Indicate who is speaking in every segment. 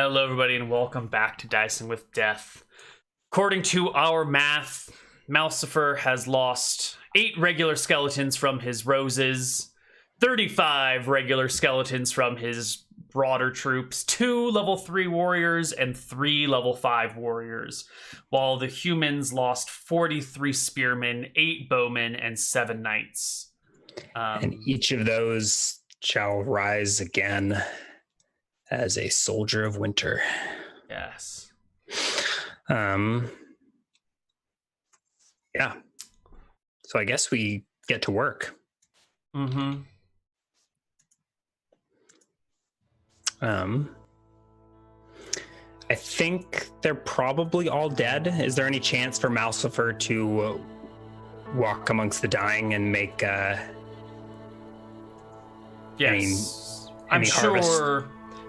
Speaker 1: Hello, everybody, and welcome back to Dicing with Death. According to our math, Malcifer has lost 8 regular skeletons from his roses, 35 regular skeletons from his broader troops, 2 level 3 warriors, and 3 level 5 warriors, while the humans lost 43 spearmen, 8 bowmen, and 7 knights.
Speaker 2: And each of those shall rise again as a soldier of winter.
Speaker 1: Yes.
Speaker 2: Yeah. So I guess we get to work.
Speaker 1: Mm-hmm.
Speaker 2: I think they're probably all dead. Is there any chance for Malcifer to walk amongst the dying and make
Speaker 1: Yes.
Speaker 2: any
Speaker 1: sure
Speaker 2: harvest?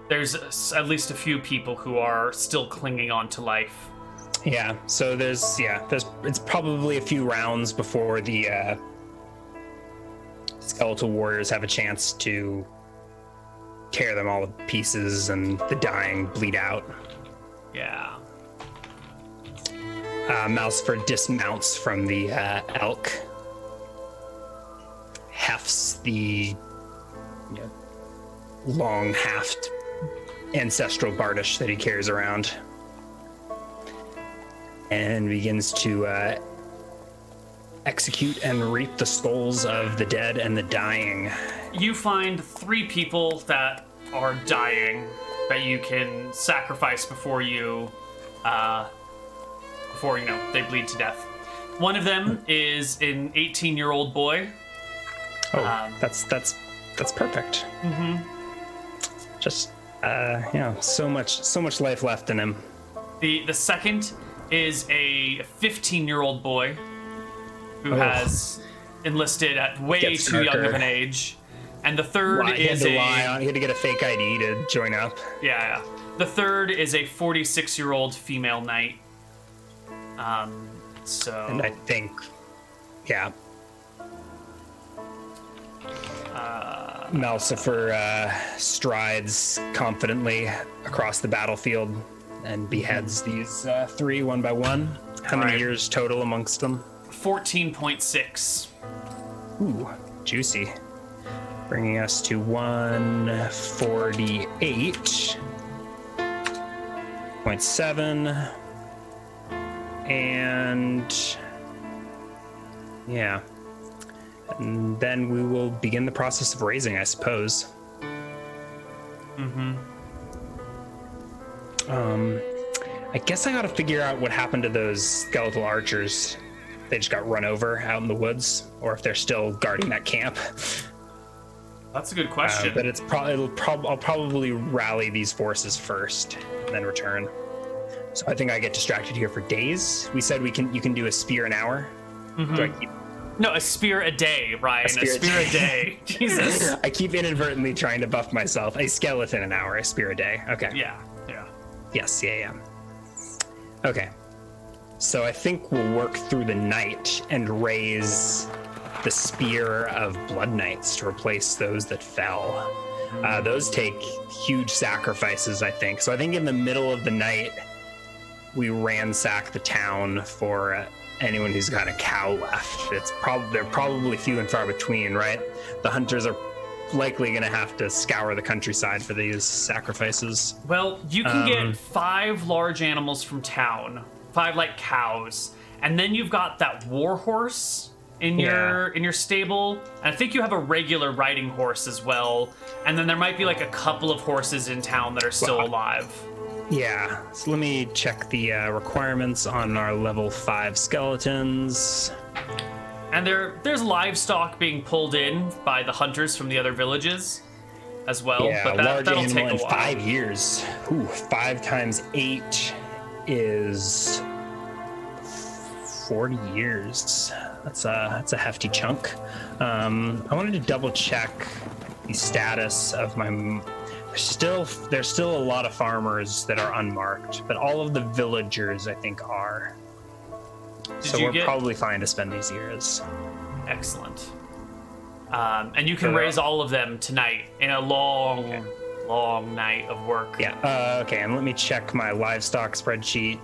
Speaker 1: There's at least a few people who are still clinging on to life.
Speaker 2: Yeah, so it's probably a few rounds before the skeletal warriors have a chance to tear them all to pieces and the dying bleed out.
Speaker 1: Yeah.
Speaker 2: Malcifer dismounts from the elk, hefts the long haft ancestral bardish that he carries around, and begins to execute and reap the souls of the dead and the dying.
Speaker 1: You find 3 people that are dying that you can sacrifice before they bleed to death. One of them is an 18-year-old boy.
Speaker 2: Oh, that's perfect.
Speaker 1: Mm-hmm.
Speaker 2: Just so much life left in him.
Speaker 1: The second is a 15-year-old boy who has enlisted at way too young of an age. And the third
Speaker 2: he had to get a fake ID to join up.
Speaker 1: Yeah. The third is a 46-year-old female knight.
Speaker 2: And I think, Malcifer strides confidently across the battlefield and beheads these 3 one by one. How many years total amongst them?
Speaker 1: 14.6.
Speaker 2: Ooh, juicy. Bringing us to 148.7. And and then we will begin the process of raising, I suppose.
Speaker 1: Mm-hmm.
Speaker 2: I guess I gotta figure out what happened to those skeletal archers. They just got run over out in the woods, or if they're still guarding that camp.
Speaker 1: That's a good question.
Speaker 2: But I'll probably rally these forces first and then return. So I think I get distracted here for days. We said you can do a spear an hour.
Speaker 1: Mm-hmm.
Speaker 2: Do I keep...
Speaker 1: No, a spear a day, Ryan. A spear a day. Jesus.
Speaker 2: I keep inadvertently trying to buff myself. A skeleton an hour, a spear a day. Okay.
Speaker 1: Yeah.
Speaker 2: Yes, yeah. Okay. So I think we'll work through the night and raise the spear of blood knights to replace those that fell. Those take huge sacrifices, I think. So I think in the middle of the night, we ransack the town for anyone who's got a cow left. They're probably few and far between, right? The hunters are likely going to have to scour the countryside for these sacrifices.
Speaker 1: Well, you can get 5 large animals from town, 5 like cows, and then you've got that war horse in your stable, and I think you have a regular riding horse as well, and then there might be like a couple of horses in town that are still alive.
Speaker 2: Yeah, so let me check the requirements on our level 5 skeletons.
Speaker 1: And there's livestock being pulled in by the hunters from the other villages as well.
Speaker 2: Yeah,
Speaker 1: but
Speaker 2: large
Speaker 1: that'll
Speaker 2: animal
Speaker 1: take a
Speaker 2: in
Speaker 1: while.
Speaker 2: 5 years. Ooh, 5 times 8 is 40 years. That's a hefty chunk. I wanted to double check the status of my... There's still a lot of farmers that are unmarked, but all of the villagers, I think, are. So we're probably fine to spend these years.
Speaker 1: Excellent. And you can raise all of them tonight in a long long night of work.
Speaker 2: Yeah. Okay, and let me check my livestock spreadsheet,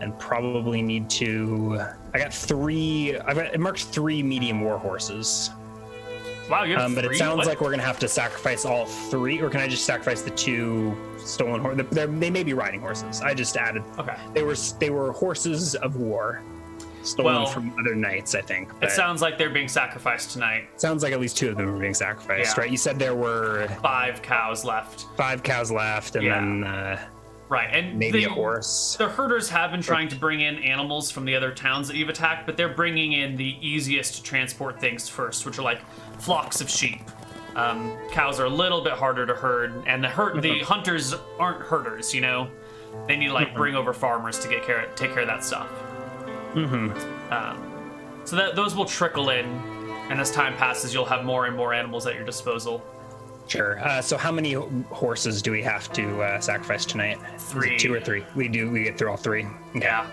Speaker 2: and probably need to. It marked 3 medium war horses.
Speaker 1: Wow, you have 3?
Speaker 2: But it sounds like we're gonna have to sacrifice all 3, or can I just sacrifice the 2 stolen horses? They may be riding horses. I just added.
Speaker 1: Okay.
Speaker 2: They were horses of war, stolen from other knights, I think.
Speaker 1: It sounds like they're being sacrificed tonight.
Speaker 2: Sounds like at least 2 of them are being sacrificed, right? You said there were
Speaker 1: 5 cows left.
Speaker 2: 5 cows left, and then
Speaker 1: right, and
Speaker 2: maybe a horse.
Speaker 1: The herders have been trying to bring in animals from the other towns that you've attacked, but they're bringing in the easiest to transport things first, which are like flocks of sheep. Cows are a little bit harder to herd, and the hunters aren't herders. You know, they need to like bring over farmers to take care of that stuff. So those will trickle in, and as time passes, you'll have more and more animals at your disposal.
Speaker 2: Sure. So how many horses do we have to sacrifice tonight?
Speaker 1: 3.
Speaker 2: Is it 2 or 3? We get through all 3. Okay.
Speaker 1: Yeah.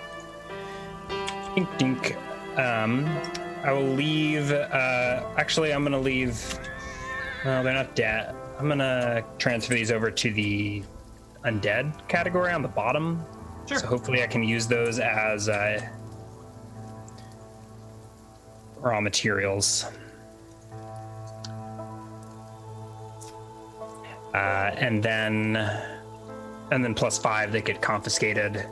Speaker 2: Dink, dink. I will leave. Actually, I'm gonna leave. No, they're not dead. I'm gonna transfer these over to the undead category on the bottom.
Speaker 1: Sure.
Speaker 2: So hopefully I can use those as raw materials. And then +5, they get confiscated.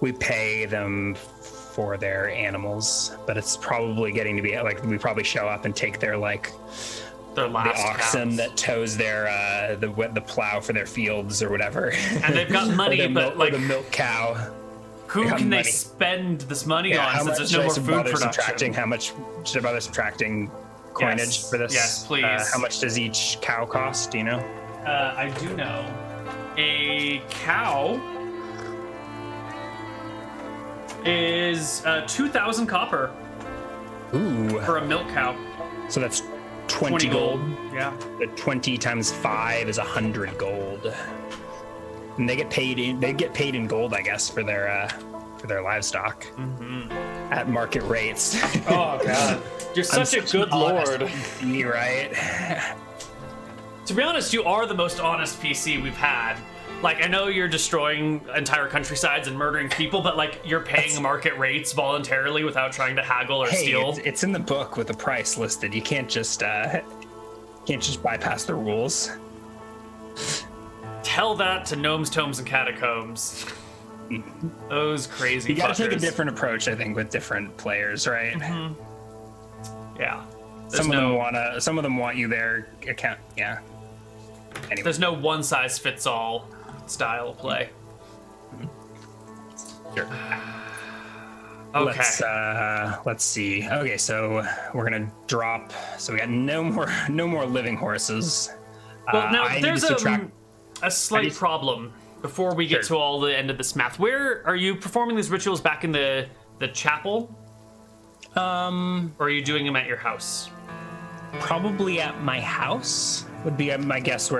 Speaker 2: We pay them for their animals, but it's probably getting to be like we probably show up and take their last the oxen
Speaker 1: cows
Speaker 2: that tows their the plow for their fields or whatever.
Speaker 1: And they've got money, but like
Speaker 2: the milk cow.
Speaker 1: Who can they spend this money on since there's no more food production?
Speaker 2: How much should I bother subtracting coinage for this?
Speaker 1: Yes, please.
Speaker 2: How much does each cow cost? Do you know?
Speaker 1: I do know. A cow is 2,000 copper.
Speaker 2: Ooh.
Speaker 1: For a milk cow.
Speaker 2: So that's 20 gold.
Speaker 1: Yeah.
Speaker 2: The 20 times 5 is 100 gold. And they get paid in gold, I guess, for their livestock at market rates.
Speaker 1: Oh god, you're such a good lord.
Speaker 2: PC, right?
Speaker 1: To be honest, you are the most honest PC we've had. Like, I know you're destroying entire countrysides and murdering people, but like you're paying market rates voluntarily without trying to haggle or steal.
Speaker 2: It's in the book with the price listed. You can't just bypass the rules.
Speaker 1: Tell that to gnomes, tomes, and catacombs. Those crazy.
Speaker 2: You gotta
Speaker 1: fuckers.
Speaker 2: take a different approach, I think, with different players, right?
Speaker 1: Yeah.
Speaker 2: Some of them want you their account. Yeah. Anyway.
Speaker 1: There's no one-size-fits-all style of play.
Speaker 2: Sure.
Speaker 1: Okay.
Speaker 2: Let's see. Okay, so we're gonna drop. So we got no more living horses.
Speaker 1: Well, now there's a slight problem before we get to all the end of this math. Where are you performing these rituals? Back in the chapel? Or are you doing them at your house?
Speaker 2: Probably at my house would be my guess.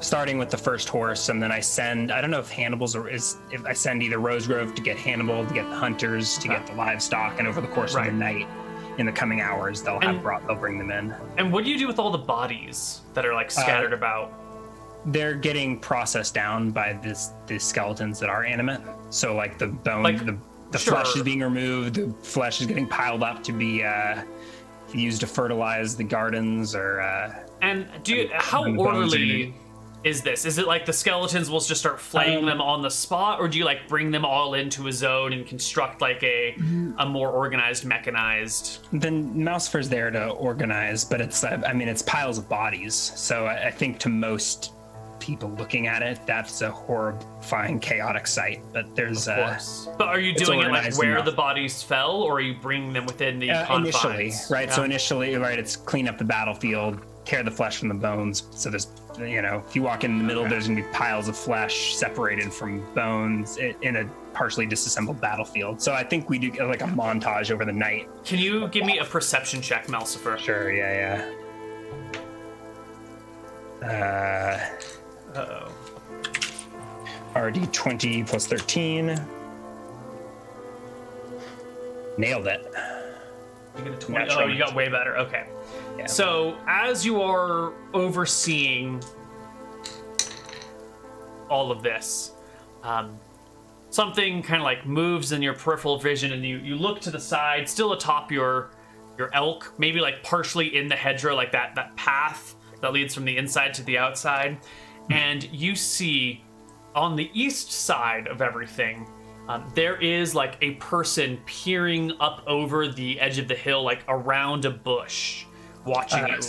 Speaker 2: Starting with the first horse, and then I don't know if Hannibal's if I send either Rosegrove to get Hannibal, to get the hunters, to get the livestock, and over the course of the night, in the coming hours, they'll bring them in.
Speaker 1: And what do you do with all the bodies that are like scattered about?
Speaker 2: They're getting processed down by the skeletons that are animate. So like the bone, the flesh is being removed. The flesh is getting piled up to be used to fertilize the gardens or.
Speaker 1: And how orderly is this? Is it like the skeletons will just start flaying them on the spot, or do you like bring them all into a zone and construct like a more organized, mechanized?
Speaker 2: Then Mousefer's there to organize, but it's piles of bodies. So I think to most people looking at it, that's a horrifying, chaotic sight. But there's
Speaker 1: of course. But are you doing it like where the bodies fell, or are you bringing them within the confines?
Speaker 2: Initially, right? Yeah. So initially, right, it's clean up the battlefield, tear the flesh from the bones. So there's, if you walk in the middle, there's gonna be piles of flesh separated from bones in a partially disassembled battlefield. So I think we do like a montage over the night.
Speaker 1: Can you give me a perception check, Melcifer?
Speaker 2: Sure. Yeah.
Speaker 1: Uh-oh.
Speaker 2: RD 20 plus 13. Nailed it.
Speaker 1: You get a 20. Oh, you got way better. Okay. Yeah. So as you are overseeing all of this, something kind of like moves in your peripheral vision, and you look to the side, still atop your elk, maybe like partially in the hedgerow, like that path that leads from the inside to the outside, and you see on the east side of everything, there is like a person peering up over the edge of the hill, like around a bush, watching you.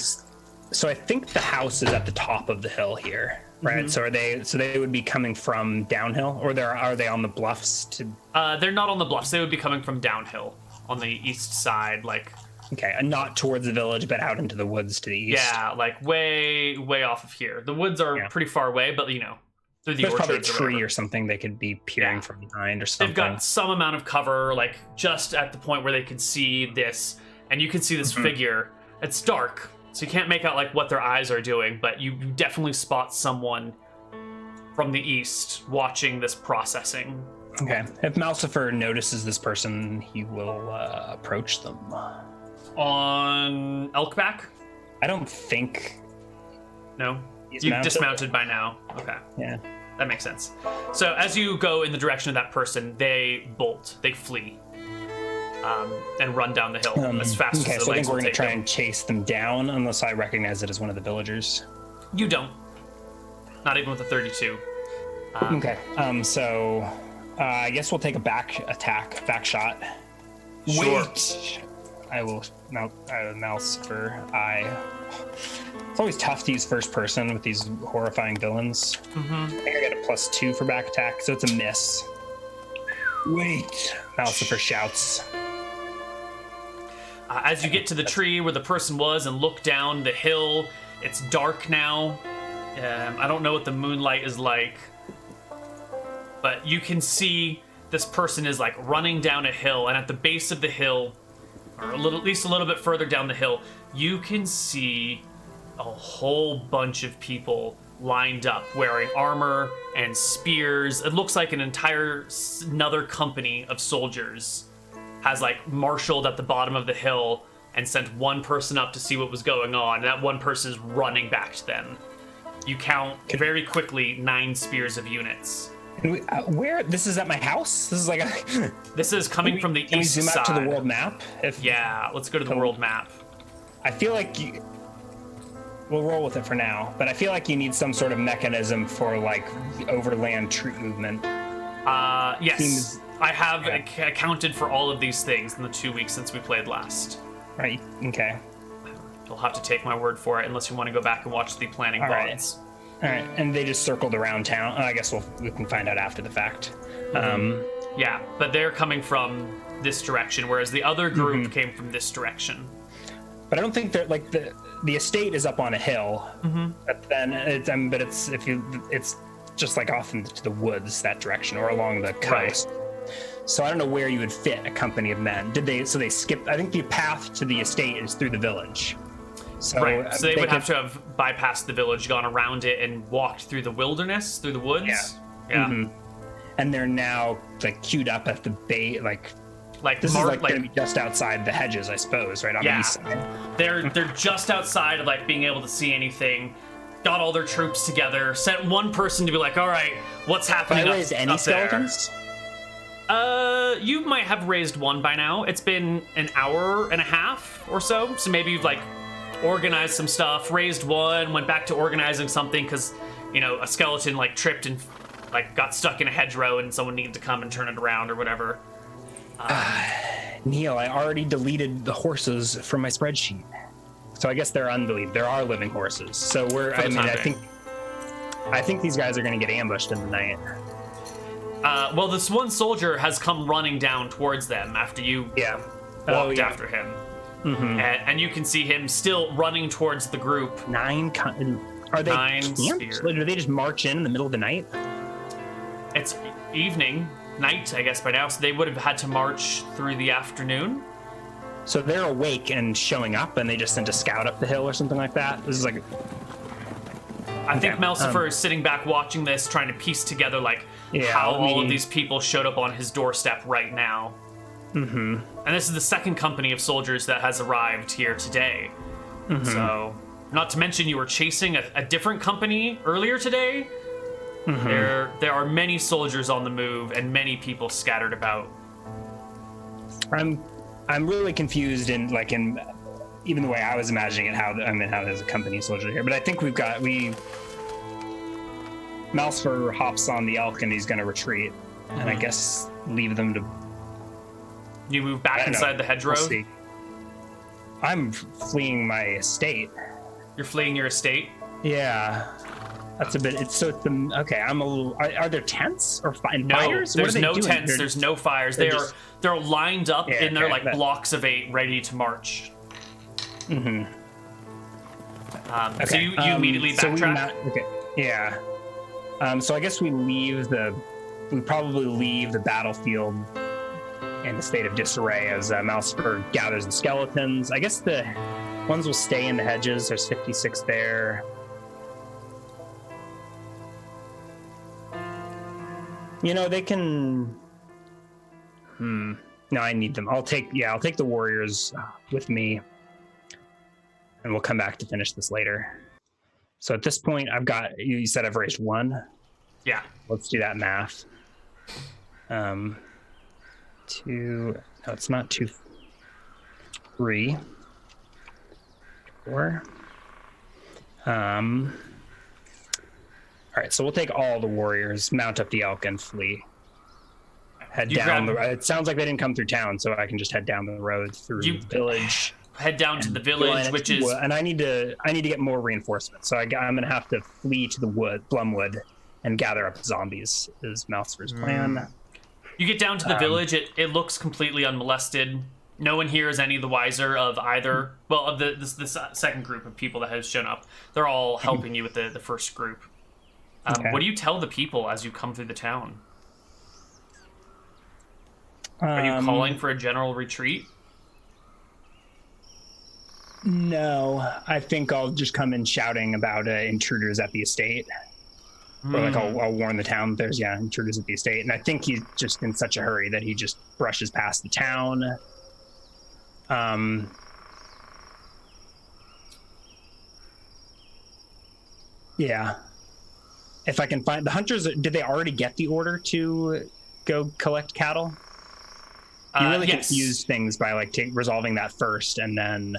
Speaker 2: So I think the house is at the top of the hill here, right? Mm-hmm. So they would be coming from downhill, or are they on the bluffs?
Speaker 1: They're not on the bluffs. They would be coming from downhill on the east side, like.
Speaker 2: Okay, and not towards the village, but out into the woods to the east.
Speaker 1: Yeah, like way off of here. The woods are pretty far away, but through the
Speaker 2: There's probably a
Speaker 1: orchards
Speaker 2: tree or something they could be peering from behind or something.
Speaker 1: They've got some amount of cover, like just at the point where they could see this, and you can see this figure. It's dark, so you can't make out like what their eyes are doing, but you definitely spot someone from the east watching this processing.
Speaker 2: Okay, if Malcifer notices this person, he will approach them.
Speaker 1: On Elkback?
Speaker 2: I don't think.
Speaker 1: No? You've dismounted by now. Okay.
Speaker 2: Yeah.
Speaker 1: That makes sense. So as you go in the direction of that person, they bolt. They flee. And run down the hill as fast as their legs will take them. Okay,
Speaker 2: so I think we're going to try and chase them down unless I recognize it as one of the villagers.
Speaker 1: You don't. Not even with a 32.
Speaker 2: Okay. So I guess we'll take a back shot.
Speaker 1: Sure.
Speaker 2: Wait. I will Malcifer. It's always tough to use first person with these horrifying villains. I think I get a +2 for back attack, so it's a miss. Wait. Malcifer shouts.
Speaker 1: As you get to the tree where the person was and look down the hill, it's dark now. I don't know what the moonlight is like, but you can see this person is like running down a hill, and at the base of the hill, or at least a little bit further down the hill, you can see a whole bunch of people lined up wearing armor and spears. It looks like another company of soldiers has like marshaled at the bottom of the hill and sent one person up to see what was going on, and that one person is running back to them. You count very quickly 9 spears of units.
Speaker 2: Where? This is at my house? This is like a...
Speaker 1: This is coming from the east side.
Speaker 2: Can we zoom out to the world map?
Speaker 1: Yeah, let's go to the world map.
Speaker 2: I feel like we'll roll with it for now, but I feel like you need some sort of mechanism for like overland troop movement.
Speaker 1: Yes. I have accounted for all of these things in the 2 weeks since we played last.
Speaker 2: Right, okay.
Speaker 1: You'll have to take my word for it unless you want to go back and watch the planning VODs.
Speaker 2: All right, and they just circled around town. I guess we can find out after the fact.
Speaker 1: Yeah, but they're coming from this direction, whereas the other group came from this direction.
Speaker 2: But I don't think that like the estate is up on a hill. But then it's just like off into the woods that direction or along the coast. Right. So I don't know where you would fit a company of men. So they skipped. I think the path to the estate is through the village. So,
Speaker 1: right, so they would have to have bypassed the village, gone around it, and walked through the wilderness, through the woods. Yeah.
Speaker 2: And they're now like queued up at the bay, like this is like going to be just outside the hedges, I suppose, right on the east side.
Speaker 1: They're just outside of like being able to see anything. Got all their troops together. Sent one person to be like, "All right, what's happening?"
Speaker 2: Have I raised any skeletons?
Speaker 1: You might have raised one by now. It's been an hour and a half or so, so maybe you've like organized some stuff, raised one, went back to organizing something because, a skeleton like tripped and like got stuck in a hedgerow and someone needed to come and turn it around or whatever.
Speaker 2: Neal, I already deleted the horses from my spreadsheet. So I guess they're undeleted. There are living horses. So I think these guys are going to get ambushed in the night.
Speaker 1: Well, this one soldier has come running down towards them after you walked after him. And you can see him still running towards the group.
Speaker 2: Are they camped? Do they just march in the middle of the night?
Speaker 1: It's night, I guess, by now, so they would have had to march through the afternoon.
Speaker 2: So they're awake and showing up, and they just sent a scout up the hill or something like that? This is like...
Speaker 1: I think Malcifer is sitting back watching this, trying to piece together, how all of these people showed up on his doorstep right now. And this is the second company of soldiers that has arrived here today. So, not to mention you were chasing a different company earlier today. There are many soldiers on the move and many people scattered about.
Speaker 2: I'm really confused in even the way I was imagining it, how there's a company soldier here. But I think Malsfer hops on the elk and he's going to retreat, and I guess leave them to.
Speaker 1: You move back inside the hedgerow.
Speaker 2: We'll see. I'm fleeing my estate.
Speaker 1: You're fleeing your estate.
Speaker 2: Yeah, that's a bit. Okay. I'm a little. Are there tents or fires?
Speaker 1: There's no tents. There's no fires. They're lined up in their blocks of 8, ready to march.
Speaker 2: Okay.
Speaker 1: So you immediately backtrack.
Speaker 2: Okay. Yeah. So I guess we probably leave the battlefield in a state of disarray as Malsfer gathers the skeletons. I guess the ones will stay in the hedges. There's 56 there. They can. No, I need them. I'll take the warriors with me, and we'll come back to finish this later. So at this point, you said I've raised 1.
Speaker 1: Yeah.
Speaker 2: Let's do that math. 2. No, it's not 2. 3. 4. All right, so we'll take all the warriors, mount up the elk, and flee. Head down. It sounds like they didn't come through town, so I can just head down the road through the village.
Speaker 1: Head down to the village, which is.
Speaker 2: And I need to get more reinforcements, so I'm gonna have to flee to the Blumwood and gather up zombies. Is Malsfer's plan?
Speaker 1: You get down to the village. It looks completely unmolested. No one here is any the wiser of either. Well, of the second group of people that has shown up. They're all helping you with the first group.
Speaker 2: Okay.
Speaker 1: What do you tell the people as you come through the town? Are you calling for a general retreat?
Speaker 2: No, I think I'll just come in shouting about intruders at the estate. Or I'll warn the town there's intruders at the estate. And I think he's just in such a hurry that he just brushes past the town. Yeah. If I can find the hunters, did they already get the order to go collect cattle? You really confuse things by resolving that first and then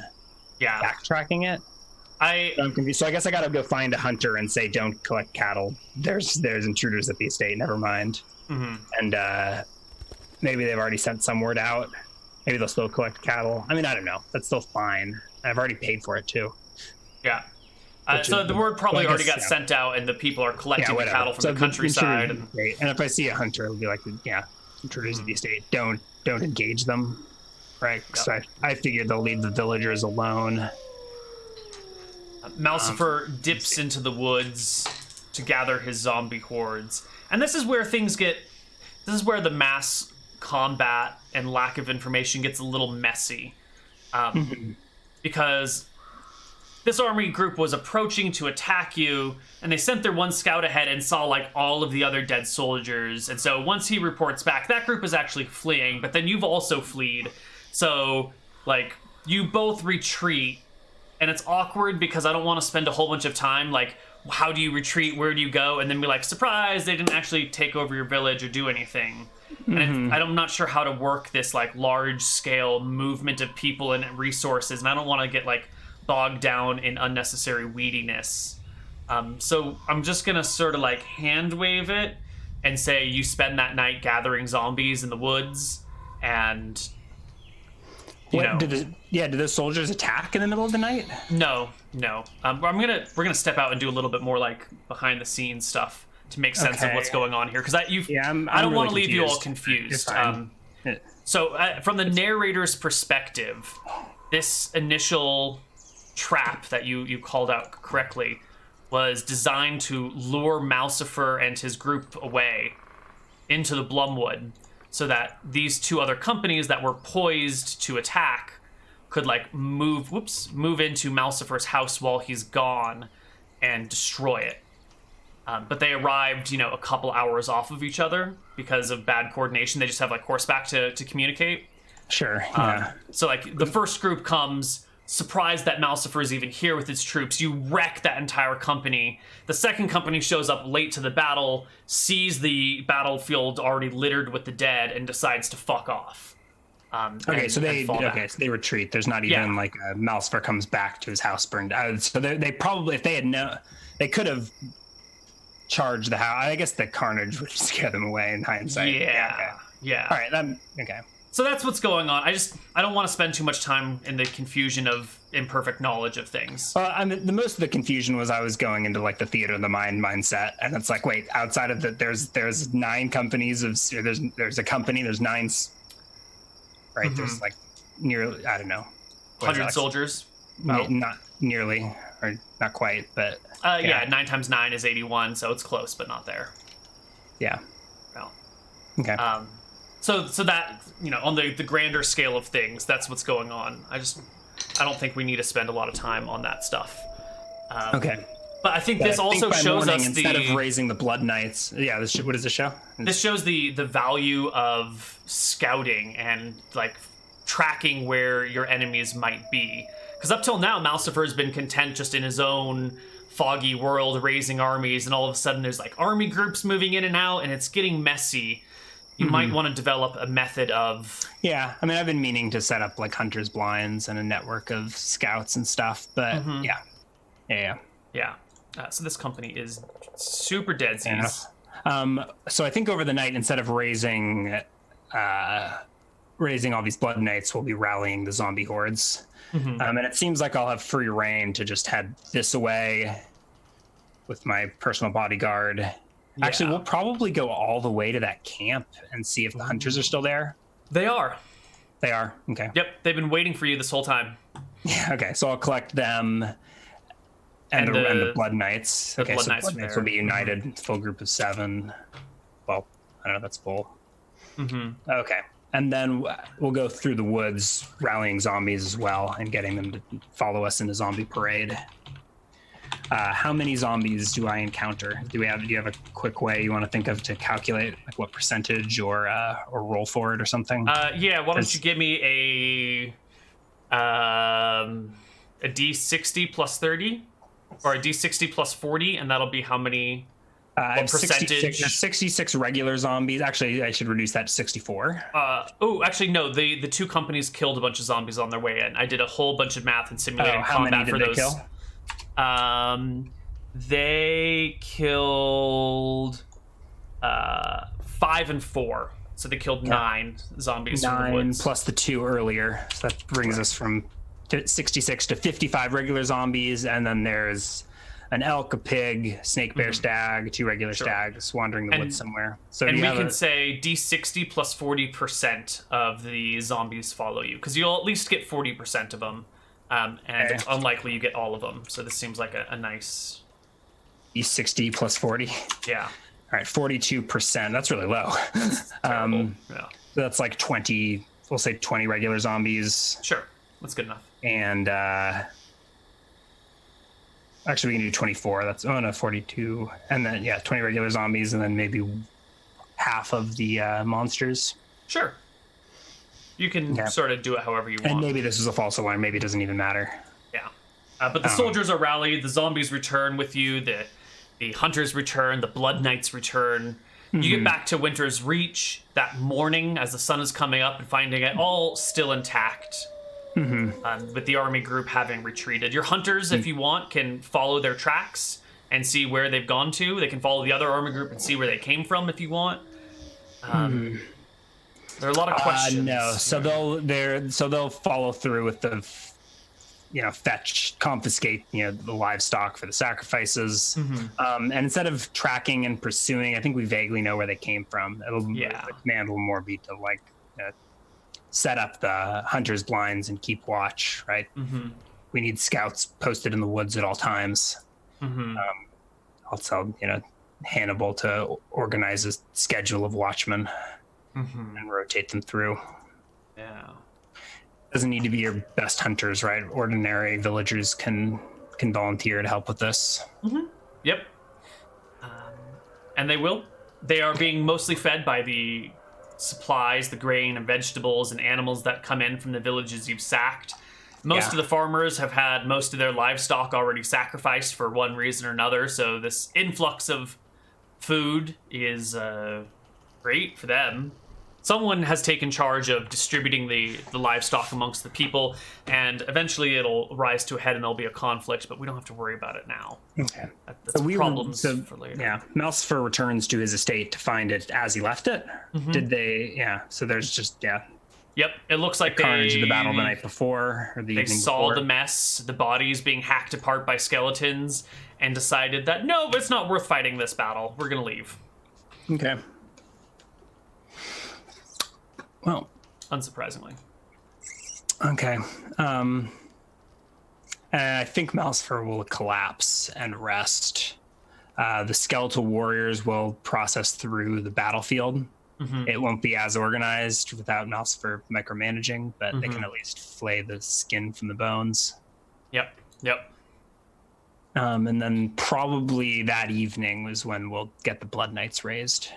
Speaker 2: backtracking it. I'm confused. So I guess I gotta go find a hunter and say, "Don't collect cattle. There's intruders at the estate. Never mind." And maybe they've already sent some word out. Maybe they'll still collect cattle. I mean, I don't know. That's still fine. I've already paid for it too.
Speaker 1: Yeah. So the word probably already got sent out, and the people are collecting the cattle from the countryside. And
Speaker 2: if I see a hunter, it'll be like, intruders at the estate. Don't engage them, right? So I figured they'll leave the villagers alone.
Speaker 1: Malsfer dips into the woods to gather his zombie hordes, and this is where the mass combat and lack of information gets a little messy, because this army group was approaching to attack you, and they sent their one scout ahead and saw all of the other dead soldiers. And so once he reports back, that group is actually fleeing, but then you've also fled. So you both retreat, and it's awkward because I don't want to spend a whole bunch of time how do you retreat, where do you go, and then be surprise, they didn't actually take over your village or do anything. And I'm not sure how to work this large scale movement of people and resources, and I don't want to get bogged down in unnecessary weediness. So I'm just gonna sort of hand wave it and say you spend that night gathering zombies in the woods, and
Speaker 2: do those soldiers attack in the middle of the night?
Speaker 1: No. We're gonna step out and do a little bit more behind the scenes stuff to make sense of what's going on here, because I don't
Speaker 2: really
Speaker 1: want to leave you all confused. So from the narrator's perspective, this initial trap that you called out correctly was designed to lure Malsfer and his group away into the Blumwood, so that these two other companies that were poised to attack could move into Malsifer's house while he's gone and destroy it. But they arrived, a couple hours off of each other because of bad coordination. They just have horseback to communicate.
Speaker 2: Sure. Yeah.
Speaker 1: So the first group comes surprised that Malcifer is even here with his troops. You wreck that entire company. The second company shows up late to the battle, sees the battlefield already littered with the dead, and decides to fuck off.
Speaker 2: So they retreat. There's not even like Malcifer comes back to his house burned out. So they probably, if they had they could have charged the house. I guess the carnage would scare them away in hindsight.
Speaker 1: Yeah.
Speaker 2: All right. Okay.
Speaker 1: So that's what's going on. I don't want to spend too much time in the confusion of imperfect knowledge of things.
Speaker 2: The most of the confusion was I was going into like the theater of the mind mindset, and it's like, wait, outside of that, there's 9 companies there's a company, there's 9, right? There's like nearly, I don't know,
Speaker 1: 100 soldiers.
Speaker 2: Not nearly, or not quite, but
Speaker 1: 9 times 9 is 81, so it's close, but not there.
Speaker 2: Yeah.
Speaker 1: Well.
Speaker 2: Okay.
Speaker 1: So that, on the grander scale of things, that's what's going on. I don't think we need to spend a lot of time on that stuff.
Speaker 2: Okay.
Speaker 1: But I think this also shows us
Speaker 2: instead of raising the Blood Knights. Yeah. What does this show?
Speaker 1: This shows the value of scouting and like tracking where your enemies might be. Because up till now, Malcifer has been content just in his own foggy world, raising armies, and all of a sudden there's like army groups moving in and out, and it's getting messy. You might want to develop a method of...
Speaker 2: Yeah, I mean, I've been meaning to set up like hunter's blinds and a network of scouts and stuff, but yeah.
Speaker 1: So this company is super deadsies.
Speaker 2: So I think over the night, instead of raising all these blood knights, we'll be rallying the zombie hordes. And it seems like I'll have free reign to just head this away with my personal bodyguard. Yeah. Actually, we'll probably go all the way to that camp and see if the hunters are still there.
Speaker 1: They are.
Speaker 2: Okay.
Speaker 1: Yep, they've been waiting for you this whole time.
Speaker 2: Yeah. Okay, so I'll collect them and the blood knights.
Speaker 1: The blood knights
Speaker 2: will be united, full group of 7. Well, I don't know. That's full. Okay. And then we'll go through the woods, rallying zombies as well, and getting them to follow us in the zombie parade. How many zombies do I encounter? Do you have a quick way you want to think of to calculate like what percentage or roll for it or something?
Speaker 1: Yeah. Why don't you give me a D60 plus 30 or a D60 plus 40, and that'll be how many? What percentage?
Speaker 2: 66 regular zombies. Actually, I should reduce that to 64.
Speaker 1: Actually, no. The 2 companies killed a bunch of zombies on their way in. I did a whole bunch of math and simulated combat for those.
Speaker 2: How many did they kill?
Speaker 1: They killed 5 and 4, so they killed 9 zombies.
Speaker 2: 9
Speaker 1: from the woods.
Speaker 2: Plus the 2 earlier, so that brings us from 66 to 55 regular zombies, and then there's an elk, a pig, snake, bear, stag, 2 regular stags wandering the woods somewhere. So
Speaker 1: we can say D60 plus 40% of the zombies follow you, because you'll at least get 40% of them. And it's unlikely you get all of them. So this seems like a nice...
Speaker 2: E60 plus 40?
Speaker 1: Yeah.
Speaker 2: All right, 42%. That's really low.
Speaker 1: Yeah.
Speaker 2: So that's like 20, we'll say 20 regular zombies.
Speaker 1: Sure, that's good enough.
Speaker 2: And actually we can do 24. That's 42. And then 20 regular zombies, and then maybe half of the monsters.
Speaker 1: Sure. You can sort of do it however you want.
Speaker 2: And maybe this is a false alarm. Maybe it doesn't even matter.
Speaker 1: Yeah. But the soldiers are rallied. The zombies return with you. The hunters return. The blood knights return. You get back to Winter's Reach that morning as the sun is coming up and finding it all still intact. With the army group having retreated. Your hunters, if you want, can follow their tracks and see where they've gone to. They can follow the other army group and see where they came from if you want. There are a lot of questions.
Speaker 2: No, so they'll follow through with the, fetch, confiscate, the livestock for the sacrifices. And instead of tracking and pursuing, I think we vaguely know where they came from. The command will more be to set up the hunter's blinds and keep watch. Right. We need scouts posted in the woods at all times. I'll tell Hannibal to organize a schedule of watchmen. And rotate them through. Yeah. Doesn't need to be your best hunters, right? Ordinary villagers can volunteer to help with this.
Speaker 1: Yep. And they will. They are being mostly fed by the supplies, the grain and vegetables and animals that come in from the villages you've sacked. Most of the farmers have had most of their livestock already sacrificed for one reason or another, so this influx of food is great for them. Someone has taken charge of distributing the livestock amongst the people, and eventually it'll rise to a head and there'll be a conflict, but we don't have to worry about it now.
Speaker 2: Okay.
Speaker 1: That's problems for later.
Speaker 2: Yeah, Malcifer returns to his estate to find it as he left it. Did they? Yeah. So there's just
Speaker 1: Yep, it looks like
Speaker 2: carnage of the battle the night before or the evening
Speaker 1: saw
Speaker 2: before.
Speaker 1: the mess, the bodies being hacked apart by skeletons, and decided that no, it's not worth fighting this battle. We're gonna leave.
Speaker 2: Okay. Well,
Speaker 1: unsurprisingly.
Speaker 2: Okay. I think Malcifer will collapse and rest. The skeletal warriors will process through the battlefield. It won't be as organized without Malcifer micromanaging, but they can at least flay the skin from the bones.
Speaker 1: Yep.
Speaker 2: And then probably that evening was when we'll get the Blood Knights raised.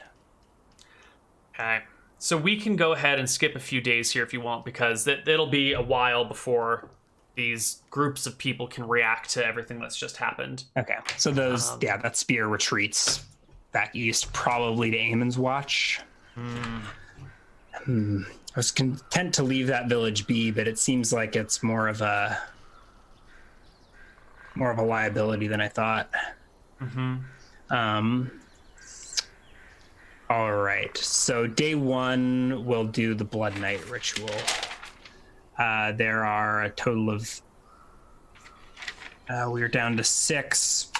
Speaker 1: Okay. So we can go ahead and skip a few days here if you want, because it'll be a while before these groups of people can react to everything that's just happened.
Speaker 2: Okay. So those, that spear retreats back east, probably to Aemon's Watch. I was content to leave that village be, but it seems like it's more of a liability than I thought. All right. So day one, we'll do the Blood Knight ritual. There are a total of we're down to 6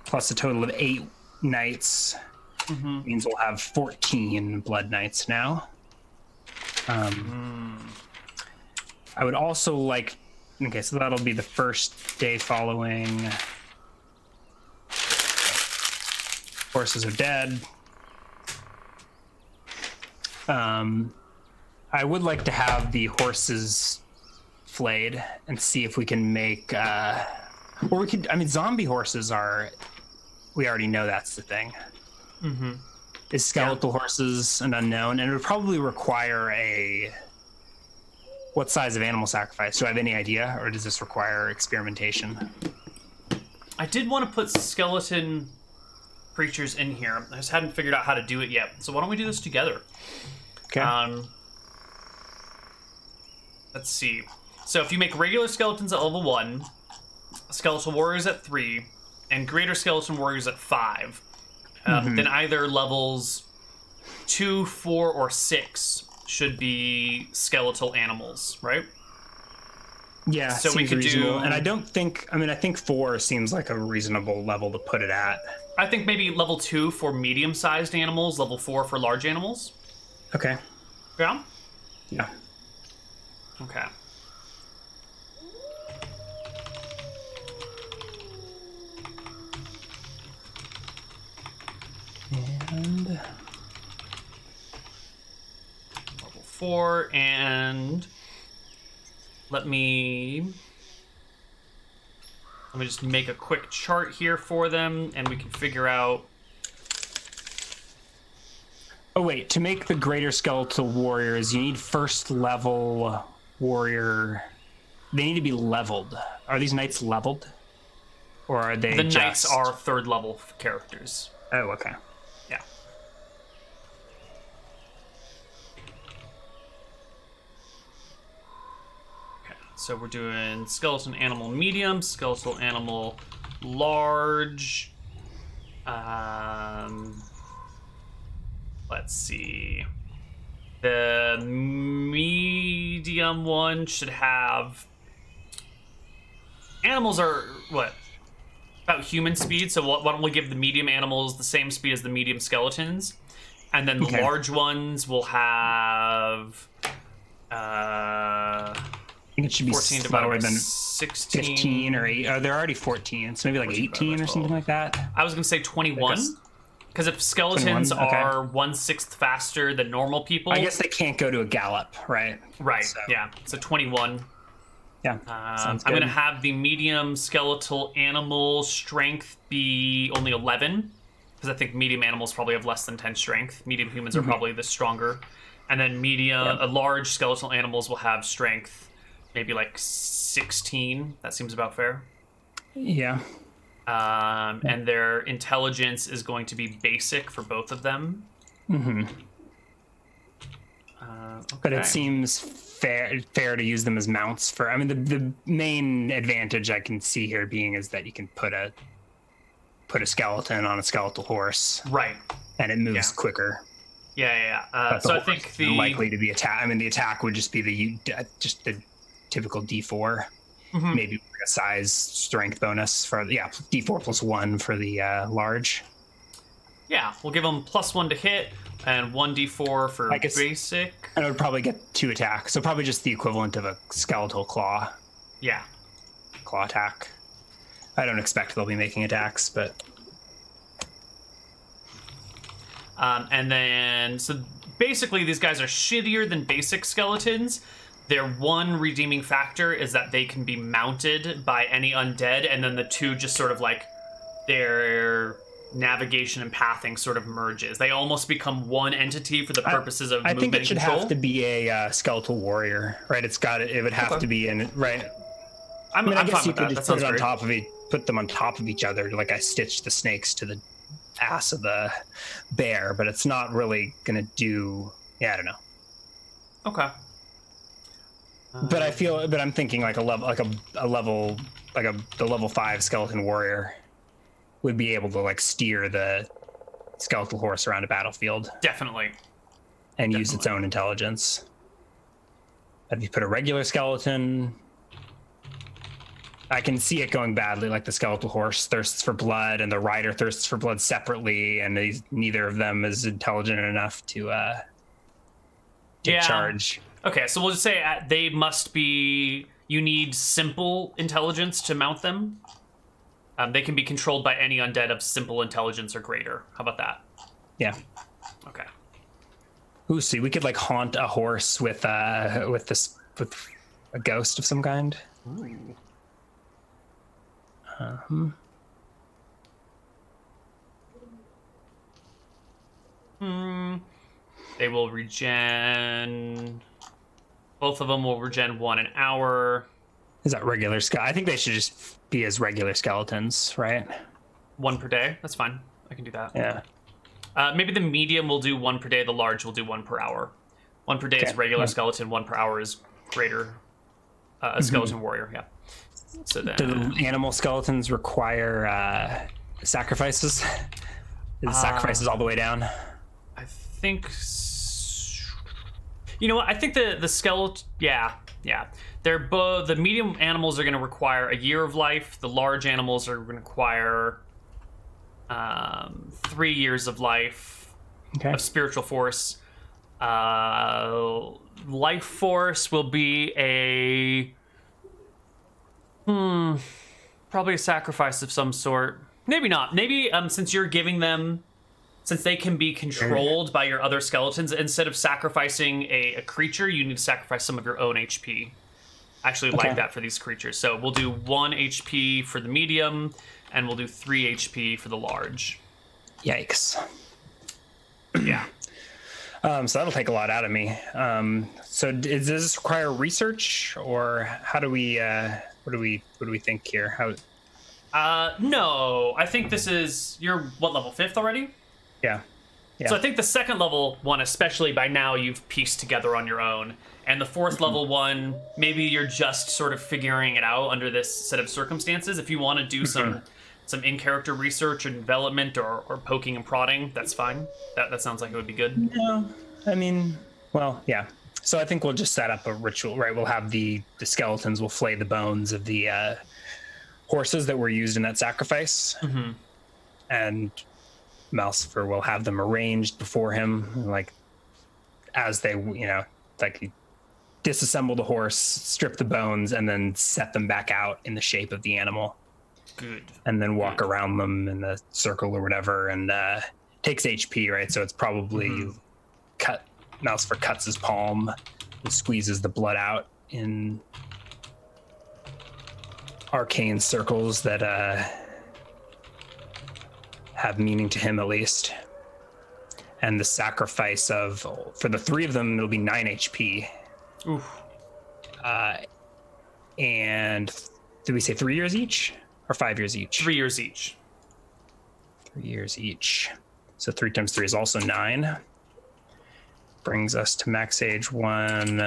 Speaker 2: plus a total of 8 knights. Means we'll have 14 Blood Knights now. I would also like... Okay, so that'll be the first day following. Horses are dead. I would like to have the horses flayed and see if we can make... or we could... I mean, zombie horses are... We already know that's the thing. Is skeletal horses an unknown? And it would probably require a... What size of animal sacrifice? Do I have any idea? Or does this require experimentation?
Speaker 1: I did want to put skeleton creatures in here. I just hadn't figured out how to do it yet. So why don't we do this together?
Speaker 2: Okay.
Speaker 1: Let's see. So if you make regular skeletons at level 1, skeletal warriors at 3, and greater skeleton warriors at 5, then either levels 2, 4, or 6 should be skeletal animals, right?
Speaker 2: Yeah,
Speaker 1: so we
Speaker 2: seems
Speaker 1: could
Speaker 2: reasonable.
Speaker 1: do...
Speaker 2: And I don't think... I mean, I think 4 seems like a reasonable level to put it at.
Speaker 1: I think maybe level 2 for medium-sized animals, level 4 for large animals.
Speaker 2: Okay.
Speaker 1: Yeah?
Speaker 2: Yeah.
Speaker 1: Okay.
Speaker 2: And...
Speaker 1: Level 4, and... Let me just make a quick chart here for them, and we can figure out...
Speaker 2: Oh, wait. To make the greater skeletal warriors, you need first level warrior... They need to be leveled. Are these knights leveled? Or are they
Speaker 1: The knights are 3rd level characters.
Speaker 2: Oh, okay.
Speaker 1: Yeah. Okay, so we're doing skeleton animal medium, skeletal animal large. Let's see. The medium one should have... Animals are, what? About human speed, so why don't we give the medium animals the same speed as the medium skeletons? And then the large ones will have...
Speaker 2: I think it should be
Speaker 1: 14
Speaker 2: slower than
Speaker 1: 16.
Speaker 2: 15 or 8. Oh, they're already 14, so maybe like 18 or something like that.
Speaker 1: I was going to say 21. Because if skeletons
Speaker 2: 21, okay.
Speaker 1: are 1/6 faster than normal people...
Speaker 2: I guess they can't go to a gallop, right?
Speaker 1: Right,
Speaker 2: So,
Speaker 1: yeah. So 21.
Speaker 2: Yeah, sounds
Speaker 1: I'm
Speaker 2: good.
Speaker 1: going to have the medium skeletal animal strength be only 11. Because I think medium animals probably have less than 10 strength. Medium humans are probably the stronger. And then large skeletal animals will have strength maybe like 16. That seems about fair.
Speaker 2: Yeah.
Speaker 1: And their intelligence is going to be basic for both of them.
Speaker 2: Mm-hmm.
Speaker 1: Okay.
Speaker 2: But it seems fair to use them as mounts for. I mean, the main advantage I can see here being is that you can put a skeleton on a skeletal horse,
Speaker 1: right,
Speaker 2: and it moves quicker.
Speaker 1: Yeah. So I think the
Speaker 2: likely to be attack. I mean, the attack would just be just the typical D4, maybe a size strength bonus for D4 +1 for the large.
Speaker 1: Yeah, we'll give them +1 to hit and 1d4 for basic.
Speaker 2: And it would probably get 2 attacks, so probably just the equivalent of a skeletal claw.
Speaker 1: Yeah.
Speaker 2: Claw attack. I don't expect they'll be making attacks, but.
Speaker 1: And then, so basically these guys are shittier than basic skeletons. Their one redeeming factor is that they can be mounted by any undead, and then the two just sort of like their navigation and pathing sort of merges. They almost become one entity for the purposes of movement and control.
Speaker 2: I think it should have to be a skeletal warrior, right? It would have to be in, right?
Speaker 1: I
Speaker 2: guess you could just put it on top of put them on top of each other, like I stitched the snakes to the ass of the bear, but it's not really gonna do. Yeah, I don't know.
Speaker 1: Okay.
Speaker 2: But I'm thinking like the level 5 skeleton warrior would be able to like steer the skeletal horse around a battlefield.
Speaker 1: Definitely.
Speaker 2: And use its own intelligence. If you put a regular skeleton, I can see it going badly. Like the skeletal horse thirsts for blood, and the rider thirsts for blood separately, and neither of them is intelligent enough to take charge.
Speaker 1: Okay, so we'll just say they must be. You need simple intelligence to mount them. They can be controlled by any undead of simple intelligence or greater. How about that?
Speaker 2: Yeah.
Speaker 1: Okay.
Speaker 2: Ooh, see, we could like haunt a horse with a ghost of some kind.
Speaker 1: Ooh. They will regen. Both of them will regen 1 an hour.
Speaker 2: Is that regular I think they should just be as regular skeletons, right?
Speaker 1: 1 per day. That's fine. I can do that.
Speaker 2: Yeah.
Speaker 1: Maybe the medium will do 1 per day. The large will do 1 per hour. 1 per day is regular skeleton. 1 per hour is greater. A skeleton warrior. Yeah. So then,
Speaker 2: do the animal skeletons require sacrifices? Is sacrifices all the way down?
Speaker 1: I think. You know what? I think the skeleton. Yeah. They're both. The medium animals are going to require a year of life. The large animals are going to require 3 years of life of spiritual force. Life force will be probably a sacrifice of some sort. Maybe not. Maybe since you're giving them, since they can be controlled by your other skeletons, instead of sacrificing a creature, you need to sacrifice some of your own HP. I actually like that for these creatures. So we'll do 1 HP for the medium, and we'll do 3 HP for the large.
Speaker 2: Yikes.
Speaker 1: Yeah.
Speaker 2: So that'll take a lot out of me. So does this require research, or how do we? What do we think here?
Speaker 1: No, I think this is you're what level 5th already?
Speaker 2: Yeah.
Speaker 1: So I think the second level one, especially by now, you've pieced together on your own, and the 4th level one, maybe you're just sort of figuring it out under this set of circumstances. If you want to do some in-character research or development or poking and prodding, that's fine. That sounds like it would be good.
Speaker 2: No, I mean, well, yeah. So I think we'll just set up a ritual, right? We'll have the skeletons will flay the bones of the horses that were used in that sacrifice, and Malcifer will have them arranged before him, like as they, like disassemble the horse, strip the bones, and then set them back out in the shape of the animal.
Speaker 1: Good.
Speaker 2: And then walk around them in the circle or whatever, and takes HP, right? So it's probably Malcifer cuts his palm and squeezes the blood out in arcane circles that have meaning to him, at least. And the sacrifice for the 3 of them, it'll be 9 HP.
Speaker 1: Oof.
Speaker 2: And did we say 3 years each or 5 years each?
Speaker 1: 3 years each.
Speaker 2: 3 years each. So 3 times 3 is also 9. Brings us to max age 1.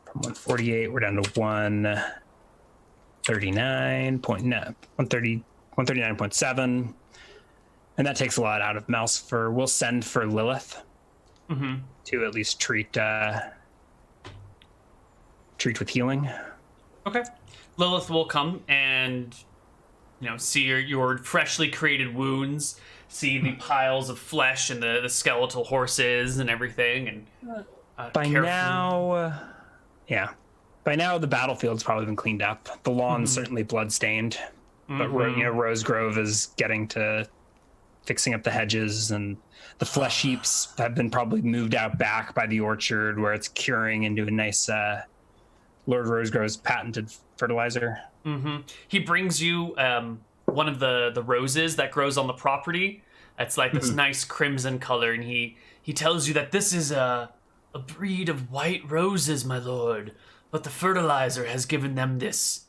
Speaker 2: From 148, we're down to 139.7. And that takes a lot out of Malsifer. We'll send for Lilith to at least treat with healing.
Speaker 1: Okay. Lilith will come and, see your freshly created wounds, see the piles of flesh and the skeletal horses and everything. And
Speaker 2: By now, the battlefield's probably been cleaned up. The lawn's certainly bloodstained. But, Rose Grove is getting to fixing up the hedges, and the flesh heaps have been probably moved out back by the orchard where it's curing into a nice Lord Rosegrove's patented fertilizer.
Speaker 1: He brings you one of the roses that grows on the property. It's like this nice crimson color, and he tells you that this is a breed of white roses, my lord, but the fertilizer has given them this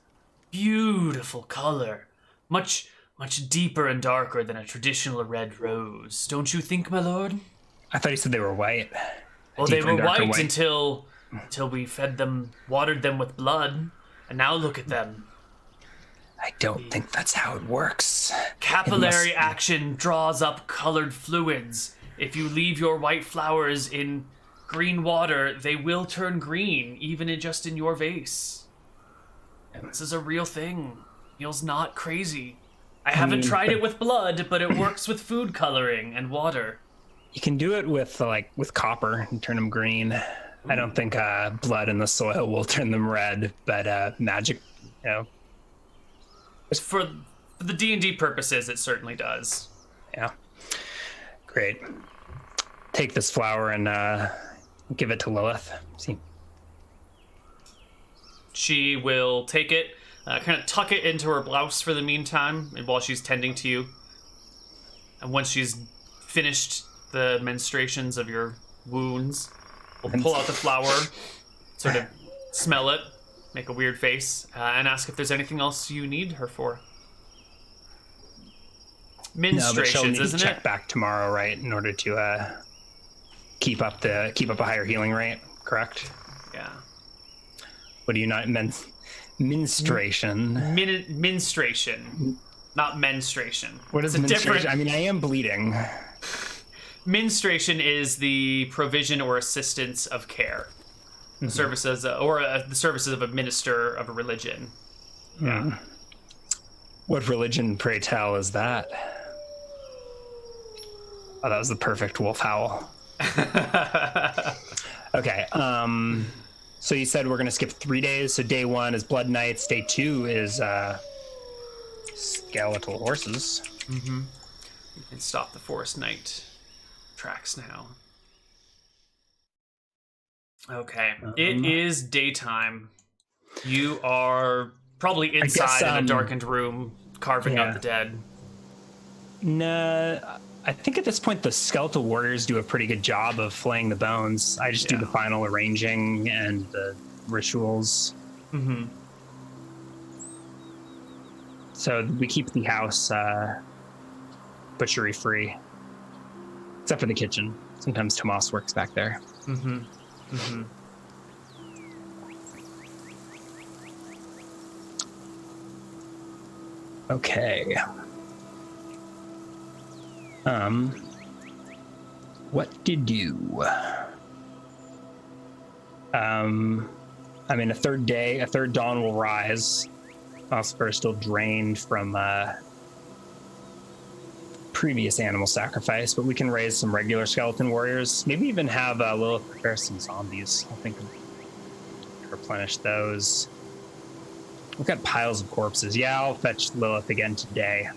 Speaker 1: beautiful color, much deeper and darker than a traditional red rose. Don't you think, my lord?
Speaker 2: I thought you said they were white.
Speaker 1: Well, they were white until we fed them, watered them with blood, and now look at them.
Speaker 2: I don't think that's how it works.
Speaker 1: Capillary action draws up colored fluids. If you leave your white flowers in green water, they will turn green, even just in your vase. And this is a real thing. Neal's not crazy. I haven't tried it with blood, but it works with food coloring and water.
Speaker 2: You can do it with copper and turn them green. I don't think blood in the soil will turn them red, but magic,
Speaker 1: For the D&D purposes, it certainly does.
Speaker 2: Yeah. Great. Take this flower and give it to Lilith. See.
Speaker 1: She will take it, kind of tuck it into her blouse for the meantime, and while she's tending to you. And once she's finished the menstruations of your wounds, we'll pull out the flower, sort of smell it, make a weird face, and ask if there's anything else you need her for. Menstruations, isn't it?
Speaker 2: Check back tomorrow, right? In order to keep up a higher healing rate, correct?
Speaker 1: Yeah.
Speaker 2: What do you not menstruation?
Speaker 1: Menstruation, not menstruation.
Speaker 2: What is menstruation? I mean, I am bleeding.
Speaker 1: Menstruation is the provision or assistance of care, services the services of a minister of a religion. Yeah.
Speaker 2: What religion, pray tell, is that? Oh, that was the perfect wolf howl. Okay. So you said we're going to skip 3 days. So day 1 is Blood Knights. Day 2 is Skeletal Horses.
Speaker 1: You can stop the Forest Knight tracks now. Okay. It is daytime. You are probably inside in a darkened room carving up the dead.
Speaker 2: No, I think at this point the skeletal warriors do a pretty good job of flaying the bones. I just do the final arranging and the rituals. So we keep the house butchery free, except for the kitchen. Sometimes Tomas works back there. Okay. What to do? I mean, a third dawn will rise. Oscar is still drained from previous animal sacrifice, but we can raise some regular skeleton warriors. Maybe even have Lilith prepare some zombies. I think replenish those. We've got piles of corpses. Yeah, I'll fetch Lilith again today.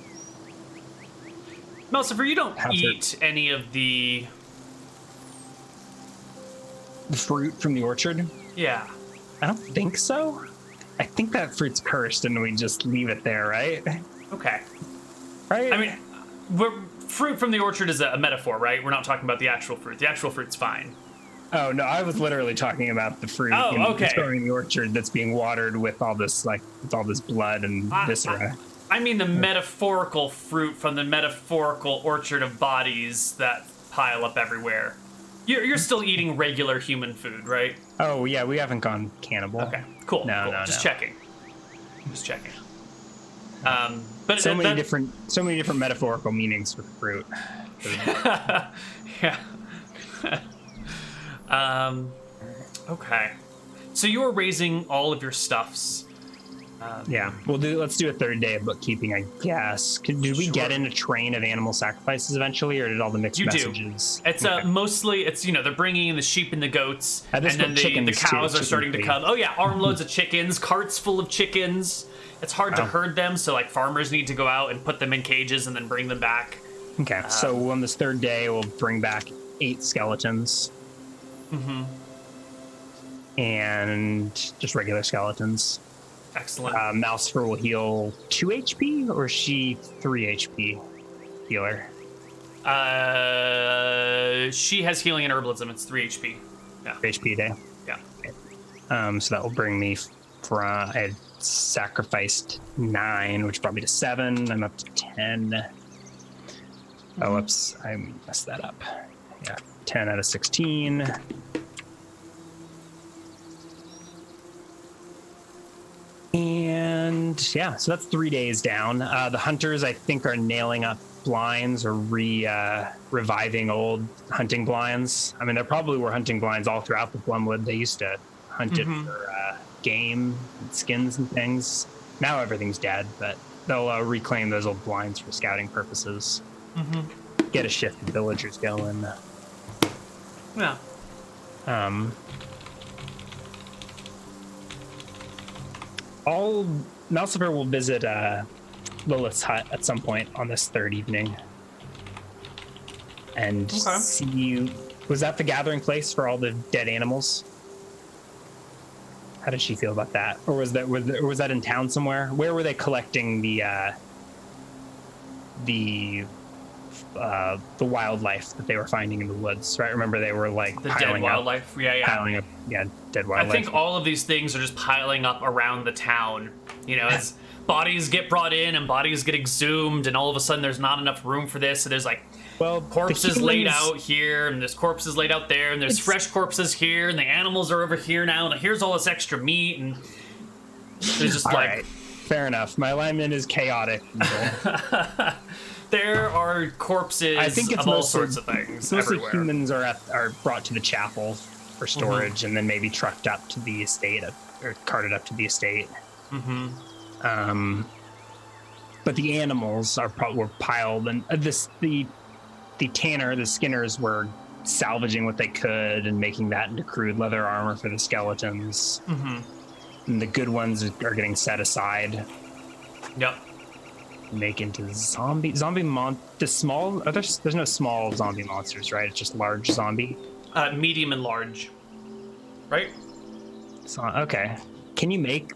Speaker 1: Malsifer, you don't eat any of the
Speaker 2: fruit from the orchard?
Speaker 1: Yeah.
Speaker 2: I don't think so. I think that fruit's cursed and we just leave it there, right?
Speaker 1: Okay.
Speaker 2: Right?
Speaker 1: I mean, fruit from the orchard is a metaphor, right? We're not talking about the actual fruit. The actual fruit's fine.
Speaker 2: Oh no, I was literally talking about the fruit storing in the orchard that's being watered with all this blood and viscera.
Speaker 1: I mean the metaphorical fruit from the metaphorical orchard of bodies that pile up everywhere. You're still eating regular human food, right?
Speaker 2: Oh yeah, we haven't gone cannibal.
Speaker 1: Okay, cool.
Speaker 2: No.
Speaker 1: Just checking. But
Speaker 2: so many different metaphorical meanings for fruit.
Speaker 1: Yeah. Okay. So you were raising all of your stuffs.
Speaker 2: Yeah, let's do a third day of bookkeeping, I guess. Did we get in a train of animal sacrifices eventually, or did all the mixed messages?
Speaker 1: It's mostly they're bringing in the sheep and the goats, and then the cows are starting to come. Oh yeah, armloads of chickens, carts full of chickens. It's hard to herd them, so like farmers need to go out and put them in cages and then bring them back.
Speaker 2: Okay, so on this third day, we'll bring back 8 skeletons.
Speaker 1: Mm-hmm.
Speaker 2: And just regular skeletons.
Speaker 1: Excellent.
Speaker 2: Mousefer will heal 2 HP, or is she 3 HP healer?
Speaker 1: She has healing and herbalism. It's 3 HP. Yeah.
Speaker 2: 3 HP a day.
Speaker 1: Yeah.
Speaker 2: Okay. So that will bring me from I had sacrificed 9, which brought me to 7. I'm up to 10. Oh, oops! I messed that up. Yeah, 10 out of 16. And yeah, so that's 3 days down. The hunters, I think, are nailing up blinds or reviving old hunting blinds. I mean, there probably were hunting blinds all throughout the Blumwood. They used to hunt it for game, and skins, and things. Now everything's dead, but they'll reclaim those old blinds for scouting purposes. Get a shift of villagers going.
Speaker 1: Yeah.
Speaker 2: Malcifer will visit Lilith's hut at some point on this third evening. And see you. Was that the gathering place for all the dead animals? How did she feel about that? Or was that in town somewhere? Where were they collecting the wildlife that they were finding in the woods, right? Remember, they were like
Speaker 1: the dead wildlife.
Speaker 2: Piling up, dead wildlife.
Speaker 1: I think all of these things are just piling up around the town. As bodies get brought in and bodies get exhumed, and all of a sudden there's not enough room for this. So there's corpses laid out here, and there's corpses laid out there, and there's fresh corpses here, and the animals are over here now, and here's all this extra meat, and there's just
Speaker 2: right. Fair enough. My alignment is chaotic.
Speaker 1: There are corpses of all sorts of things everywhere.
Speaker 2: Humans are brought to the chapel for storage, and then maybe trucked up to the estate or carted up to the estate. But the animals were piled, and the skinners were salvaging what they could and making that into crude leather armor for the skeletons. And the good ones are getting set aside.
Speaker 1: Yep.
Speaker 2: Make into there's no small zombie monsters, right? It's just large zombie.
Speaker 1: Medium and large, right?
Speaker 2: So okay, can I make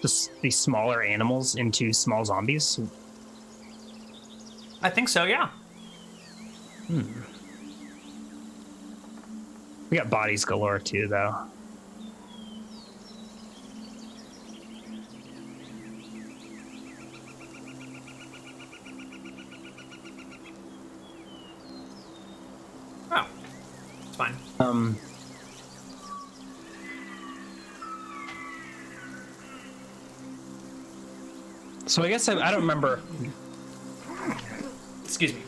Speaker 2: these smaller animals into small zombies?
Speaker 1: I think so, yeah.
Speaker 2: We got bodies galore too, though.
Speaker 1: Fine.
Speaker 2: So I guess I don't remember.
Speaker 1: Excuse me.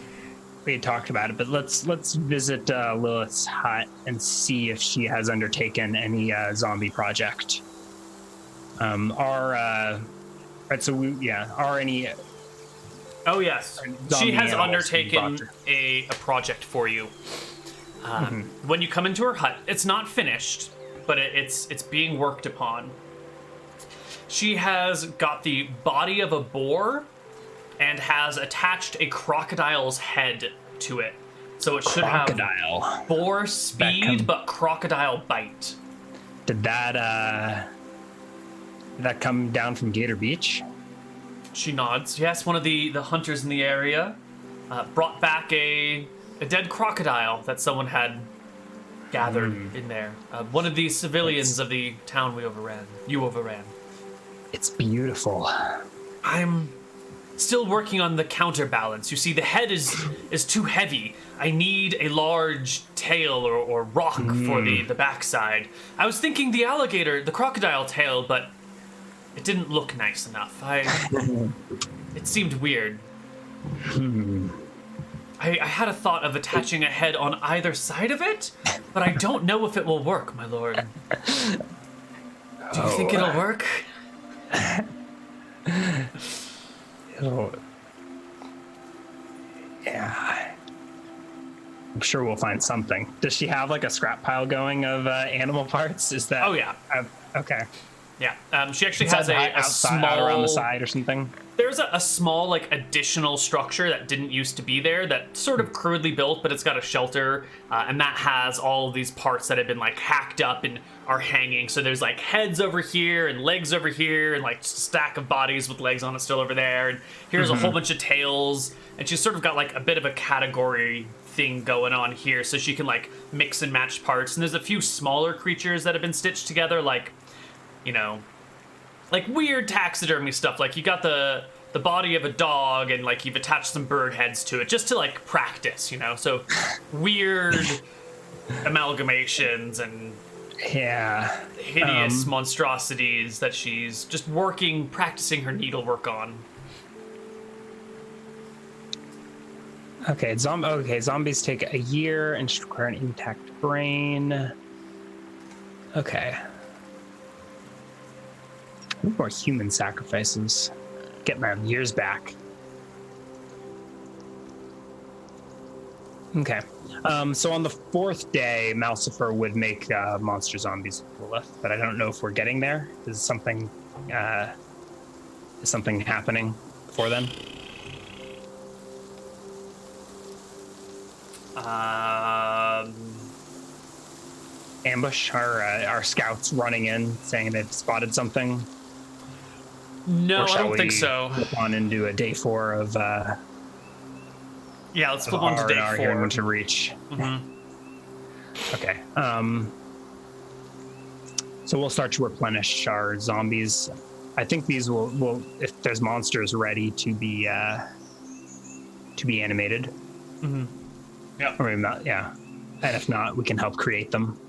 Speaker 2: We had talked about it, but let's visit Lilith's hut and see if she has undertaken any zombie project. Are any?
Speaker 1: Oh yes, she has undertaken a project for you. When you come into her hut, it's not finished, but it's being worked upon. She has got the body of a boar and has attached a crocodile's head to it. So it should have boar speed, but crocodile bite.
Speaker 2: Did that come down from Gator Beach?
Speaker 1: She nods. Yes, one of the hunters in the area brought back a dead crocodile that someone had gathered in there. One of these civilians of the town you overran.
Speaker 2: It's beautiful.
Speaker 1: I'm still working on the counterbalance. You see, the head is too heavy. I need a large tail or rock for the backside. I was thinking the crocodile tail, but it didn't look nice enough. It seemed weird. I had a thought of attaching a head on either side of it, but I don't know if it will work, my lord. Do you think it'll work?
Speaker 2: Yeah. I'm sure we'll find something. Does she have like a scrap pile going of animal parts? Is that?
Speaker 1: Oh yeah.
Speaker 2: Okay.
Speaker 1: Yeah. She actually has a small
Speaker 2: out around the side or something.
Speaker 1: There's a small like additional structure that didn't used to be there that sort of crudely built, but it's got a shelter, and that has all of these parts that have been like hacked up and are hanging. So there's like heads over here and legs over here and like just a stack of bodies with legs on it still over there. And here's a whole bunch of tails, and she's sort of got like a bit of a category thing going on here, so she can like mix and match parts. And there's a few smaller creatures that have been stitched together, like, you know, like weird taxidermy stuff. Like you got the body of a dog and like you've attached some bird heads to it just to like practice, you know. So weird amalgamations and hideous monstrosities that she's just practicing her needlework on.
Speaker 2: Okay, zombies take a year and should require an intact brain. Okay. More human sacrifices. Get my years back. Okay. So on the fourth day, Malcifer would make monster zombies of Lilith, but I don't know if we're getting there. Is something happening before then? Ambush? Our scouts running in, saying they've spotted something?
Speaker 1: No, I don't think so.
Speaker 2: Flip on into a day 4 of
Speaker 1: yeah, let's flip on to day 4
Speaker 2: here in Winter Reach. Okay. So we'll start to replenish our zombies. I think these will if there's monsters ready to be animated.
Speaker 1: Yeah.
Speaker 2: Or maybe not, yeah. And if not, we can help create them.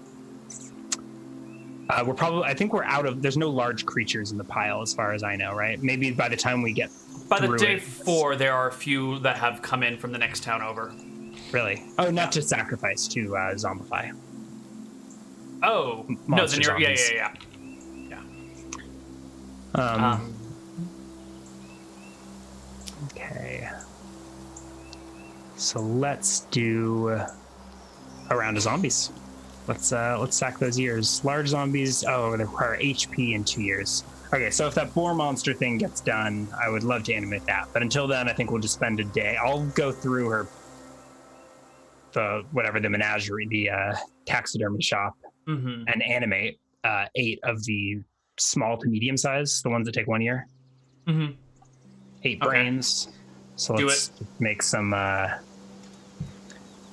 Speaker 2: I think we're out of, there's no large creatures in the pile as far as I know, right? Maybe by the time we get
Speaker 1: by the day 4, there are a few that have come in from the next town over.
Speaker 2: Really? Oh, not to sacrifice, to zombify.
Speaker 1: Oh, no, then you're, yeah.
Speaker 2: Okay. So let's do a round of zombies. Let's sack those years. Large zombies, they require HP in 2 years. Okay, so if that boar monster thing gets done, I would love to animate that. But until then, I think we'll just spend a day. I'll go through the menagerie, the taxidermy shop, and animate 8 of the small to medium size, the ones that take 1 year. 8 brains. So let's make some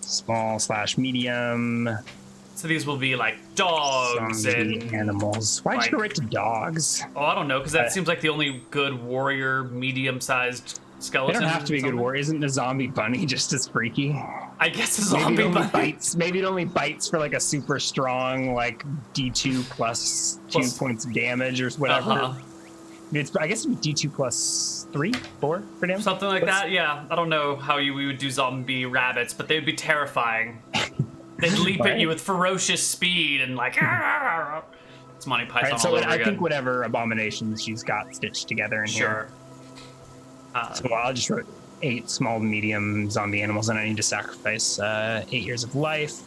Speaker 2: small/medium.
Speaker 1: So these will be like dogs and
Speaker 2: animals. Why'd you go right to dogs?
Speaker 1: Oh, I don't know, because that seems like the only good warrior, medium-sized skeleton.
Speaker 2: They don't have to be a good warrior. Isn't a zombie bunny just as freaky?
Speaker 1: I guess a zombie bunny.
Speaker 2: Maybe it only bites for like a super strong, like D2 plus 2 points of damage or whatever. I guess it'd be D2 plus 3, 4 for damage.
Speaker 1: Something like that, yeah. I don't know how we would do zombie rabbits, but they'd be terrifying. They'd leap at you with ferocious speed and like, it's Monty Python all over again.
Speaker 2: I think whatever abominations she's got stitched together in here. So I'll just wrote 8 small to medium zombie animals, and I need to sacrifice 8 years of life.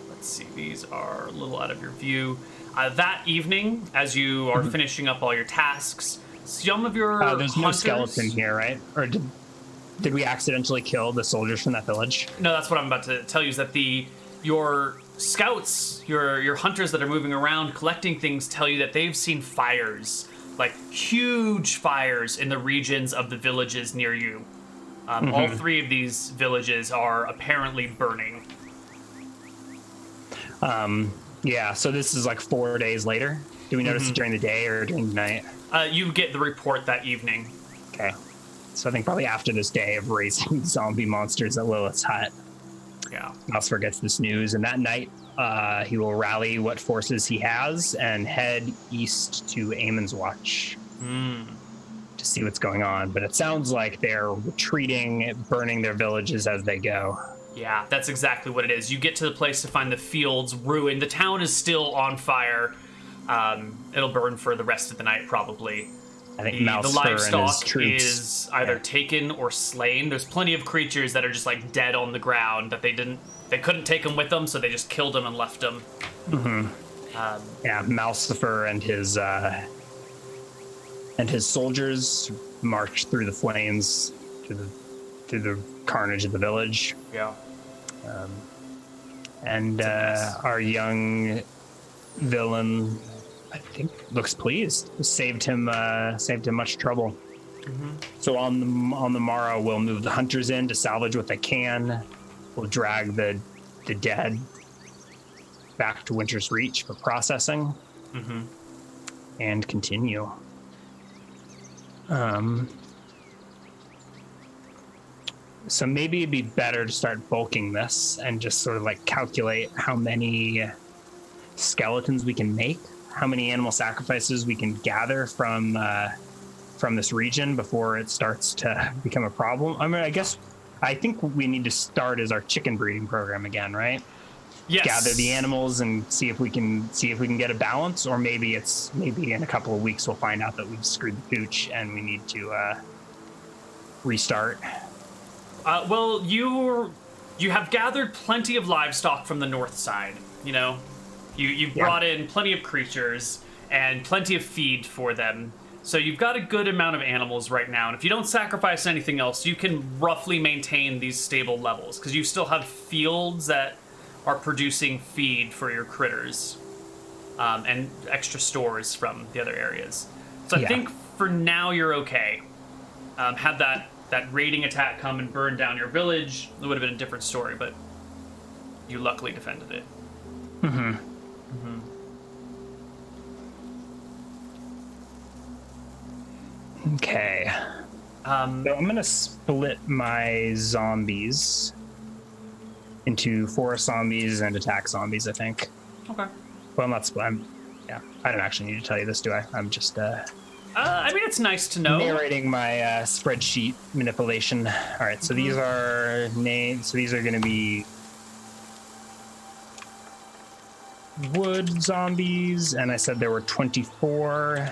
Speaker 1: Let's see, these are a little out of your view. That evening, as you are finishing up all your tasks, some of your
Speaker 2: there's no skeleton here, right? Or did we accidentally kill the soldiers from that village?
Speaker 1: No, that's what I'm about to tell you, is that your scouts, your hunters that are moving around collecting things tell you that they've seen fires, like huge fires in the regions of the villages near you. All three of these villages are apparently burning.
Speaker 2: Yeah, so this is like 4 days later. Do we notice it during the day or during the night?
Speaker 1: You get the report that evening.
Speaker 2: Okay. So I think probably after this day of raising zombie monsters at Lilith's hut,
Speaker 1: Yeah.
Speaker 2: Oscar gets this news, and that night he will rally what forces he has and head east to Amon's Watch to see what's going on. But it sounds like they're retreating, burning their villages as they go.
Speaker 1: Yeah, that's exactly what it is. You get to the place to find the fields ruined. The town is still on fire. It'll burn for the rest of the night, probably.
Speaker 2: I think
Speaker 1: The livestock
Speaker 2: troops
Speaker 1: is either taken or slain. There's plenty of creatures that are just like dead on the ground that they couldn't take them with them, so they just killed them and left them.
Speaker 2: Yeah, Malcifer and his soldiers march through the flames through the carnage of the village.
Speaker 1: Yeah.
Speaker 2: And our young villain, I think, looks pleased. Saved him much trouble. So on the morrow, we'll move the hunters in to salvage what they can. We'll drag the dead back to Winter's Reach for processing, and continue. So maybe it'd be better to start bulking this and just sort of like calculate how many skeletons we can make, how many animal sacrifices we can gather from this region before it starts to become a problem. I mean, I think we need to start as our chicken breeding program again, right?
Speaker 1: Yes.
Speaker 2: Gather the animals and see if we can get a balance, or maybe in a couple of weeks we'll find out that we've screwed the pooch and we need to restart.
Speaker 1: Well, you have gathered plenty of livestock from the north side. You know, you've brought in plenty of creatures and plenty of feed for them. So you've got a good amount of animals right now, and if you don't sacrifice anything else, you can roughly maintain these stable levels, because you still have fields that are producing feed for your critters, and extra stores from the other areas. So I think for now you're okay. Had that raiding attack come and burn down your village, it would have been a different story, but you luckily defended it.
Speaker 2: Okay. So I'm gonna split my zombies into forest zombies and attack zombies, I think.
Speaker 1: Okay.
Speaker 2: Well, not split. I don't actually need to tell you this, do I? I'm just
Speaker 1: I mean, it's nice to know.
Speaker 2: narrating my spreadsheet manipulation. All right, so these are names. So these are going to be wood zombies, and I said there were 24.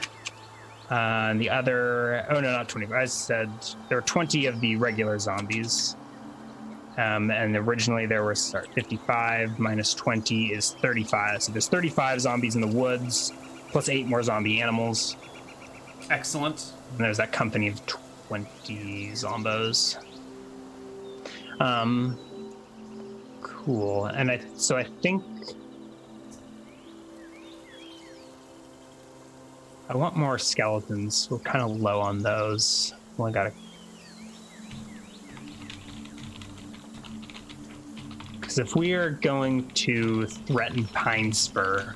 Speaker 2: And the other, oh no, not 24. I said there were 20 of the regular zombies. And originally there were 55 minus 20 is 35. So there's 35 zombies in the woods, plus 8 more zombie animals.
Speaker 1: Excellent.
Speaker 2: And there's that company of 20 zombos. Cool. And I think I want more skeletons. We're kind of low on those. Only got because if we are going to threaten Pine Spur,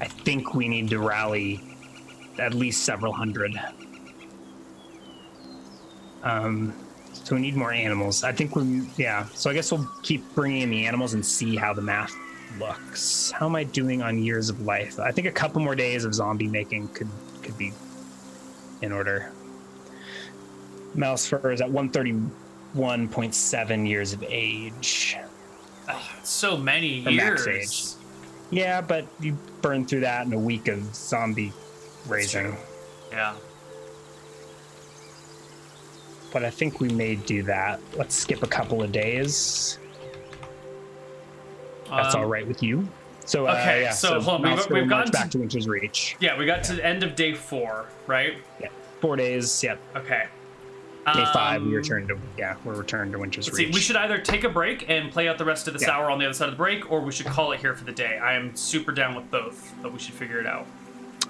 Speaker 2: I think we need to rally at least several hundred. So we need more animals. I think so I guess we'll keep bringing in the animals and see how the math looks. How am I doing on years of life? I think a couple more days of zombie making could be in order. Malcifer is at 131.7 years of age.
Speaker 1: So many
Speaker 2: Or
Speaker 1: years.
Speaker 2: max age. Yeah, but you burn through that in a week of zombie raising.
Speaker 1: Yeah.
Speaker 2: But I think we may do that. Let's skip a couple of days. That's all right with you. So
Speaker 1: okay, so hold on. We've gotten
Speaker 2: back to Winter's Reach.
Speaker 1: Yeah, we got to the end of day 4, right?
Speaker 2: Yeah, 4 days. Yep.
Speaker 1: Okay.
Speaker 2: Day 5, we're returned to Winter's Reach.
Speaker 1: See, we should either take a break and play out the rest of this hour on the other side of the break, or we should call it here for the day. I am super down with both, but we should figure it out.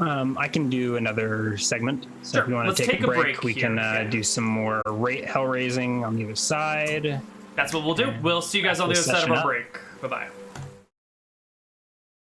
Speaker 2: I can do another segment. So
Speaker 1: Sure.
Speaker 2: if you want
Speaker 1: Let's
Speaker 2: to take a break, we
Speaker 1: here.
Speaker 2: can
Speaker 1: Yeah.
Speaker 2: do some more hell raising on the other side.
Speaker 1: That's what we'll do. We'll see you guys on the other side of
Speaker 2: session
Speaker 1: our
Speaker 2: up.
Speaker 1: break. Bye-bye.